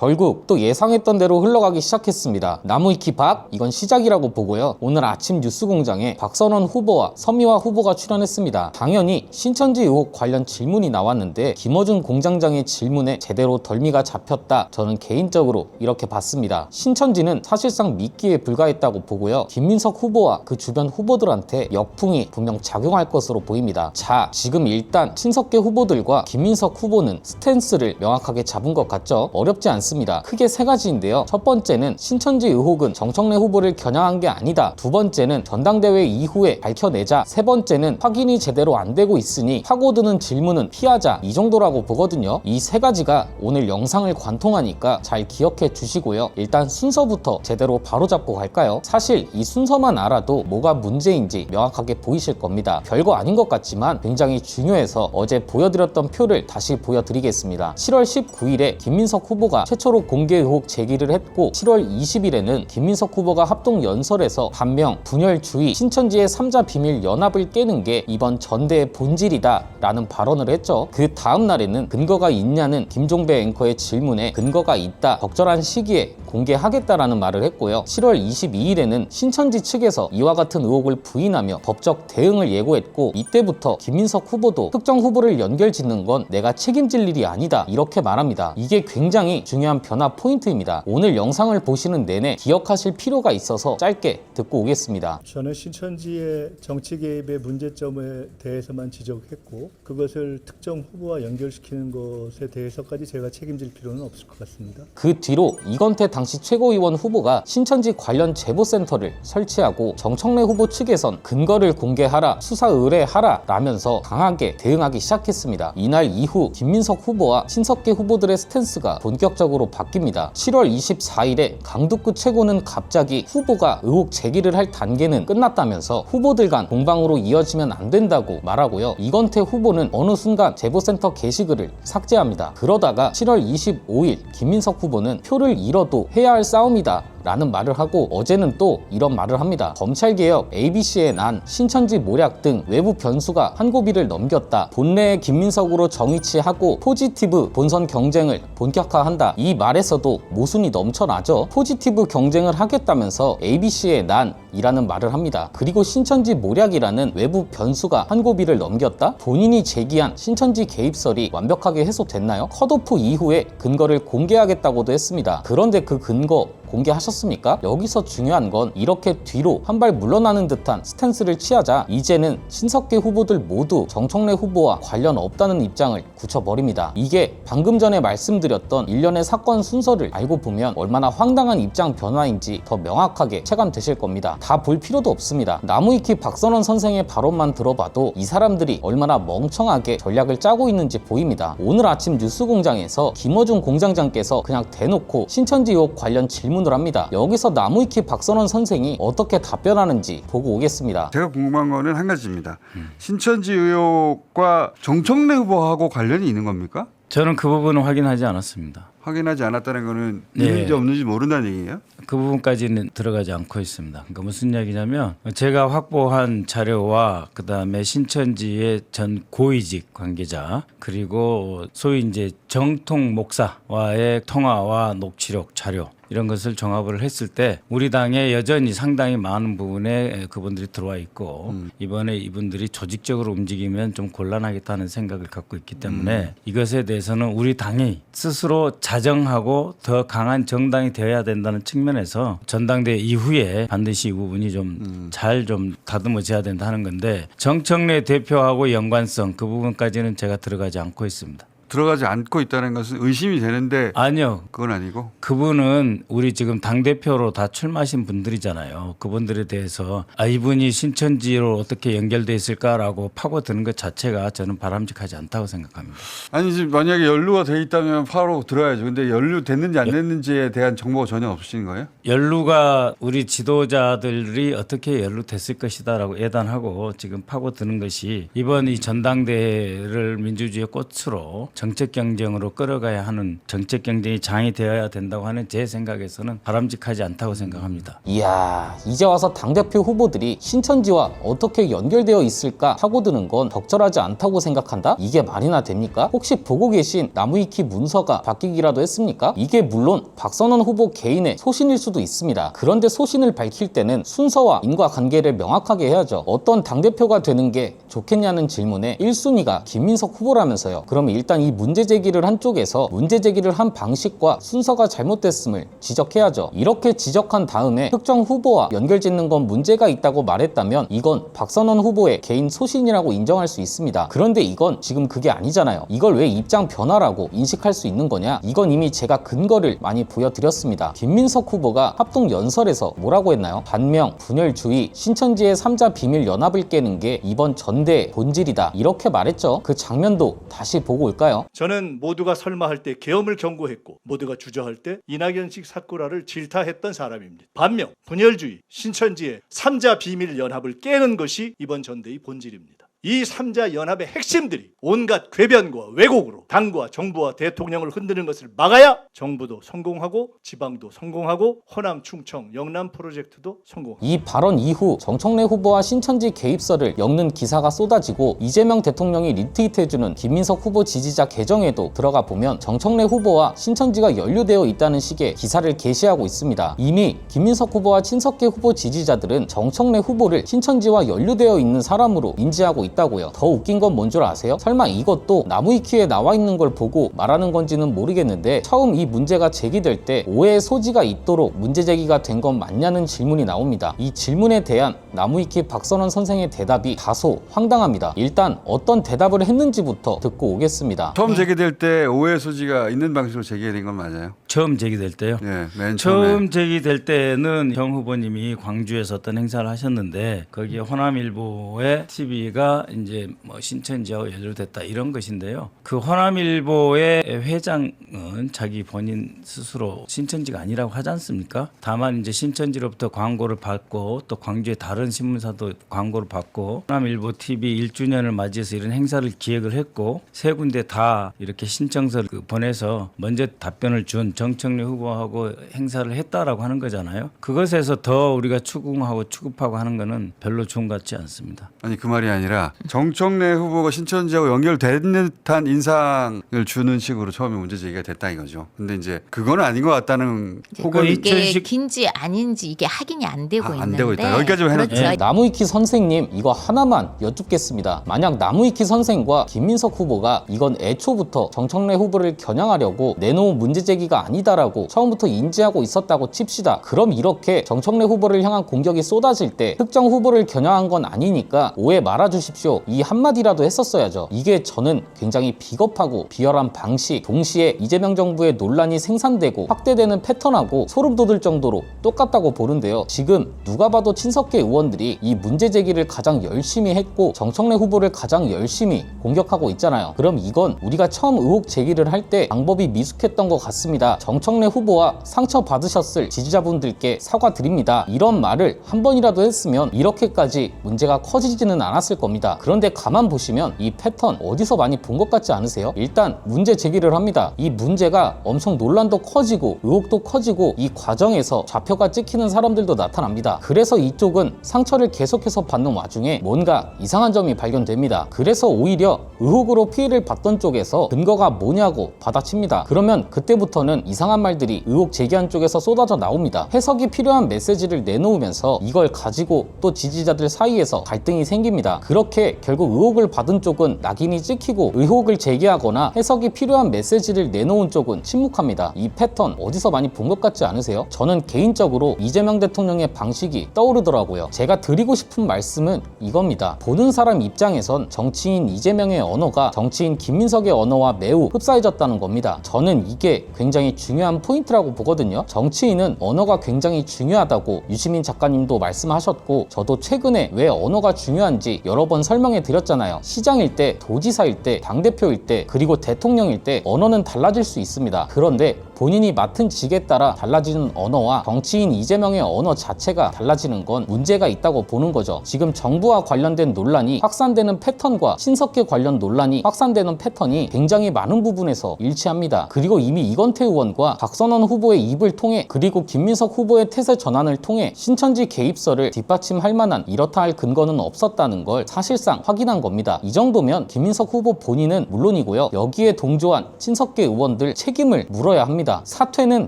결국 또 예상했던 대로 흘러가기 시작했습니다. 나무위키 박, 이건 시작이라고 보고요. 오늘 아침 뉴스공장에 박선원 후보와 서미화 후보가 출연했습니다. 당연히 신천지 의혹 관련 질문이 나왔는데 김어준 공장장의 질문에 제대로 덜미가 잡혔다, 저는 개인적으로 이렇게 봤습니다. 신천지는 사실상 미끼에 불과했다고 보고요. 김민석 후보와 그 주변 후보들한테 역풍이 분명 작용할 것으로 보입니다. 자, 지금 일단 친석계 후보들과 김민석 후보는 스탠스를 명확하게 잡은 것 같죠? 어렵지 않습니다. 크게 세 가지인데요. 첫 번째는 신천지 의혹은 정청래 후보를 겨냥한 게 아니다. 두 번째는 전당대회 이후에 밝혀내자. 세 번째는 확인이 제대로 안 되고 있으니 파고드는 질문은 피하자. 이 정도라고 보거든요. 이 세 가지가 오늘 영상을 관통하니까 잘 기억해 주시고요. 일단 순서부터 제대로 바로잡고 갈까요? 사실 이 순서만 알아도 뭐가 문제인지 명확하게 보이실 겁니다. 별거 아닌 것 같지만 굉장히 중요해서 어제 보여드렸던 표를 다시 보여드리겠습니다. 7월 19일에 김민석 후보가 최초로 공개 의혹 제기를 했고 7월 20일에는 김민석 후보가 합동연설에서 반명, 분열주의, 신천지의 3자 비밀 연합을 깨는 게 이번 전대의 본질이다 라는 발언을 했죠. 그 다음 날에는 근거가 있냐는 김종배 앵커의 질문에 근거가 있다, 적절한 시기에 공개하겠다라는 말을 했고요. 7월 22일에는 신천지 측에서 이와 같은 의혹을 부인하며 법적 대응을 예고했고 이때부터 김민석 후보도 특정 후보를 연결짓는 건 내가 책임질 일이 아니다, 이렇게 말합니다. 이게 굉장히 중요한 변화 포인트입니다. 오늘 영상을 보시는 내내 기억하실 필요가 있어서 짧게 듣고 오겠습니다. 저는 신천지의 정치 개입의 문제점에 대해서만 지적했고 그것을 특정 후보와 연결시키는 것에 대해서까지 제가 책임질 필요는 없을 것 같습니다. 그 뒤로 이건태 당시 최고위원 후보가 신천지 관련 제보센터를 설치하고 정청래 후보 측에선 근거를 공개하라, 수사 의뢰하라 라면서 강하게 대응하기 시작했습니다. 이날 이후 김민석 후보와 친석계 후보들의 스탠스가 본격적으로 바뀝니다. 7월 24일에 강북구 최고는 갑자기 후보가 의혹 제기를 할 단계는 끝났다면서 후보들 간 공방으로 이어지면 안 된다고 말하고요. 이건태 후보는 어느 순간 제보센터 게시글을 삭제합니다. 그러다가 7월 25일 김민석 후보는 표를 잃어도 해야 할 싸움이다 라는 말을 하고 어제는 또 이런 말을 합니다. 검찰개혁, ABC의 난, 신천지 모략 등 외부 변수가 한 고비를 넘겼다. 본래의 김민석으로 정위치하고 포지티브 본선 경쟁을 본격화한다. 이 말에서도 모순이 넘쳐나죠. 포지티브 경쟁을 하겠다면서 ABC의 난이라는 말을 합니다. 그리고 신천지 모략이라는 외부 변수가 한 고비를 넘겼다? 본인이 제기한 신천지 개입설이 완벽하게 해소됐나요? 컷오프 이후에 근거를 공개하겠다고도 했습니다. 그런데 그 근거 공개하셨습니까? 여기서 중요한 건 이렇게 뒤로 한 발 물러나는 듯한 스탠스를 취하자 이제는 신석계 후보들 모두 정청래 후보와 관련 없다는 입장을 굳혀버립니다. 이게 방금 전에 말씀드렸던 일련의 사건 순서를 알고 보면 얼마나 황당한 입장 변화인지 더 명확하게 체감되실 겁니다. 다 볼 필요도 없습니다. 나무위키 박선원 선생의 발언만 들어봐도 이 사람들이 얼마나 멍청하게 전략을 짜고 있는지 보입니다. 오늘 아침 뉴스공장에서 김어준 공장장께서 그냥 대놓고 신천지 의혹 관련 질문을 합니다. 여기서 나무위키 박선원 선생이 어떻게 답변하는지 보고 오겠습니다. 제가 궁금한 거는 한 가지입니다. 신천지 의혹과 정청래 후보하고 관련이 있는 겁니까? 저는 그 부분은 확인하지 않았습니다. 확인하지 않았다는 거는 네. 있는지 없는지 모른다는 얘기예요? 그 부분까지는 들어가지 않고 있습니다. 그러니까 무슨 얘기냐면 제가 확보한 자료와 그다음에 신천지의 전 고위직 관계자 그리고 소위 이제 정통 목사와의 통화와 녹취록 자료 이런 것을 종합을 했을 때 우리 당에 여전히 상당히 많은 부분에 그분들이 들어와 있고 이번에 이분들이 조직적으로 움직이면 좀 곤란하겠다는 생각을 갖고 있기 때문에 이것에 대해서는 우리 당이 스스로 자정하고 더 강한 정당이 되어야 된다는 측면에서 전당대회 이후에 반드시 이 부분이 좀 잘 좀 다듬어져야 된다 하는 건데 정청래 대표하고 연관성 그 부분까지는 제가 들어가지 않고 있습니다. 들어가지 않고 있다는 것은 의심이 되는데 아니요. 그건 아니고 그분은 우리 지금 당대표로 다 출마하신 분들이잖아요. 그분들에 대해서 이분이 신천지로 어떻게 연결돼 있을까라고 파고드는 것 자체가 저는 바람직하지 않다고 생각합니다. 아니 지금 만약에 연루가 돼 있다면 바로 들어야죠. 근데 연루 됐는지 안 됐는지에 대한 정보가 전혀 없으신 거예요? 연루가 우리 지도자들이 어떻게 연루됐을 것이다라고 예단하고 지금 파고드는 것이 이번 이 전당대회를 민주주의의 꽃으로 정책 경쟁으로 끌어가야 하는 정책 경쟁이 장이 되어야 된다고 하는 제 생각에서는 바람직하지 않다고 생각합니다. 이야, 이제 와서 당대표 후보들이 신천지와 어떻게 연결되어 있을까 파고드는 건 적절하지 않다고 생각한다? 이게 말이나 됩니까? 혹시 보고 계신 나무위키 문서가 바뀌기라도 했습니까? 이게 물론 박선원 후보 개인의 소신일 수도 있습니다. 그런데 소신을 밝힐 때는 순서와 인과관계를 명확하게 해야죠. 어떤 당대표가 되는 게 좋겠냐는 질문에 1순위가 김민석 후보라면서요. 그러면 일단 이 문제 제기를 한 쪽에서 문제 제기를 한 방식과 순서가 잘못됐음을 지적해야죠. 이렇게 지적한 다음에 특정 후보와 연결짓는 건 문제가 있다고 말했다면 이건 박선원 후보의 개인 소신이라고 인정할 수 있습니다. 그런데 이건 지금 그게 아니잖아요. 이걸 왜 입장 변화라고 인식할 수 있는 거냐? 이건 이미 제가 근거를 많이 보여드렸습니다. 김민석 후보가 합동 연설에서 뭐라고 했나요? 반명, 분열주의, 신천지의 3자 비밀 연합을 깨는 게 이번 전대의 본질이다. 이렇게 말했죠. 그 장면도 다시 보고 올까요? 저는 모두가 설마할 때 계엄을 경고했고 모두가 주저할 때 이낙연식 사쿠라를 질타했던 사람입니다. 반명, 분열주의, 신천지의 3자 비밀 연합을 깨는 것이 이번 전대의 본질입니다. 이 3자 연합의 핵심들이 온갖 궤변과 왜곡으로 당과 정부와 대통령을 흔드는 것을 막아야 정부도 성공하고 지방도 성공하고 호남, 충청, 영남 프로젝트도 성공합니다. 이 발언 이후 정청래 후보와 신천지 개입설을 엮는 기사가 쏟아지고 이재명 대통령이 리트윗해주는 김민석 후보 지지자 계정에도 들어가 보면 정청래 후보와 신천지가 연루되어 있다는 식의 기사를 게시하고 있습니다. 이미 김민석 후보와 친석계 후보 지지자들은 정청래 후보를 신천지와 연루되어 있는 사람으로 인지하고 있다고요. 더 웃긴 건 뭔 줄 아세요? 설마 이것도 나무위키에 나와 있는 걸 보고 말하는 건지는 모르겠는데 처음 이 문제가 제기될 때 오해의 소지가 있도록 문제 제기가 된 건 맞냐는 질문이 나옵니다. 이 질문에 대한 나무위키 박선원 선생의 대답이 다소 황당합니다. 일단 어떤 대답을 했는지부터 듣고 오겠습니다. 처음 제기될 때 오해 소지가 있는 방식으로 제기된 건 맞아요? 처음 제기될 때요? 네, 맨 처음에. 처음 제기될 때는 정 후보님이 광주에서 어떤 행사를 하셨는데 거기에 호남일보의 TV가 이제 뭐 신천지하고 연루됐다 이런 것인데요. 그 호남일보의 회장은 자기 본인 스스로 신천지가 아니라고 하지 않습니까? 다만 이제 신천지로부터 광고를 받고 또 광주의 다른 신문사도 광고를 받고 호남일보 TV 1주년을 맞이해서 이런 행사를 기획을 했고 세 군데 다 이렇게 신청서를 보내서 먼저 답변을 준 정청래 후보하고 행사를 했다라고 하는 거잖아요. 그것에서 더 우리가 추궁하고 추급하고 하는 거는 별로 좋은 것 같지 않습니다. 아니 그 말이 아니라 정청래 후보가 신천지하고 연결된 듯한 인상을 주는 식으로 처음에 문제 제기가 됐다 이거죠. 근데 이제 그건 아닌 것 같다는 혹은 이게 긴지 아닌지 이게 확인이 안 되고 안 있는데 되고 있다. 여기까지만 해놓죠. 그렇죠. 나무위키 선생님 이거 하나만 여쭙겠습니다. 만약 나무위키 선생과 김민석 후보가 이건 애초부터 정청래 후보를 겨냥하려고 내놓은 문제 제기가 아니다라고 처음부터 인지하고 있었다고 칩시다. 그럼 이렇게 정청래 후보를 향한 공격이 쏟아질 때 특정 후보를 겨냥한 건 아니니까 오해 말아주십시오. 이 한마디라도 했었어야죠. 이게 저는 굉장히 비겁하고 비열한 방식, 동시에 이재명 정부의 논란이 생산되고 확대되는 패턴하고 소름 돋을 정도로 똑같다고 보는데요. 지금 누가 봐도 친석계 의원들이 이 문제 제기를 가장 열심히 했고 정청래 후보를 가장 열심히 공격하고 있잖아요. 그럼 이건 우리가 처음 의혹 제기를 할 때 방법이 미숙했던 것 같습니다. 정청래 후보와 상처받으셨을 지지자분들께 사과드립니다. 이런 말을 한 번이라도 했으면 이렇게까지 문제가 커지지는 않았을 겁니다. 그런데 가만 보시면 이 패턴 어디서 많이 본 것 같지 않으세요? 일단 문제 제기를 합니다. 이 문제가 엄청 논란도 커지고 의혹도 커지고 이 과정에서 좌표가 찍히는 사람들도 나타납니다. 그래서 이쪽은 상처를 계속해서 받는 와중에 뭔가 이상한 점이 발견됩니다. 그래서 오히려 의혹으로 피해를 받던 쪽에서 근거가 뭐냐고 받아칩니다. 그러면 그때부터는 이상한 말들이 의혹 제기한 쪽에서 쏟아져 나옵니다. 해석이 필요한 메시지를 내놓으면서 이걸 가지고 또 지지자들 사이에서 갈등이 생깁니다. 그렇게 결국 의혹을 받은 쪽은 낙인이 찍히고 의혹을 제기하거나 해석이 필요한 메시지를 내놓은 쪽은 침묵합니다. 이 패턴 어디서 많이 본 것 같지 않으세요? 저는 개인적으로 이재명 대통령의 방식이 떠오르더라고요. 제가 드리고 싶은 말씀은 이겁니다. 보는 사람 입장에선 정치인 이재명의 언어가 정치인 김민석의 언어와 매우 흡사해졌다는 겁니다. 저는 이게 굉장히 중요한 포인트라고 보거든요. 정치인은 언어가 굉장히 중요하다고 유시민 작가님도 말씀하셨고 저도 최근에 왜 언어가 중요한지 여러 번 설명해 드렸잖아요. 시장일 때, 도지사일 때, 당대표일 때, 그리고 대통령일 때 언어는 달라질 수 있습니다. 그런데 본인이 맡은 직에 따라 달라지는 언어와 정치인 이재명의 언어 자체가 달라지는 건 문제가 있다고 보는 거죠. 지금 정부와 관련된 논란이 확산되는 패턴과 신석기 관련 논란이 확산되는 패턴이 굉장히 많은 부분에서 일치합니다. 그리고 이미 이건태 의원과 박선원 후보의 입을 통해 그리고 김민석 후보의 태세 전환을 통해 신천지 개입설을 뒷받침할 만한 이렇다 할 근거는 없었다는 걸 사실상 확인한 겁니다. 이 정도면 김민석 후보 본인은 물론이고요. 여기에 동조한 친석계 의원들 책임을 물어야 합니다. 사퇴는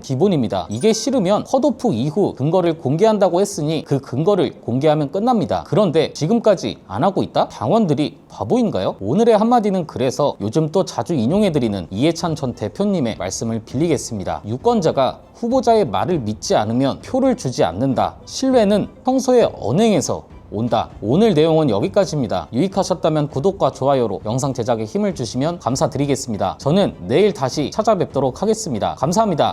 기본입니다. 이게 싫으면 컷오프 이후 근거를 공개한다고 했으니 그 근거를 공개하면 끝납니다. 그런데 지금까지 안 하고 있다? 당원들이 바보인가요? 오늘의 한마디는 그래서 요즘 또 자주 인용해드리는 이해찬 전 대표님의 말씀을 빌리겠습니다. 유권자가 후보자의 말을 믿지 않으면 표를 주지 않는다. 신뢰는 평소의 언행에서 온다. 오늘 내용은 여기까지입니다. 유익하셨다면 구독과 좋아요로 영상 제작에 힘을 주시면 감사드리겠습니다. 저는 내일 다시 찾아뵙도록 하겠습니다. 감사합니다.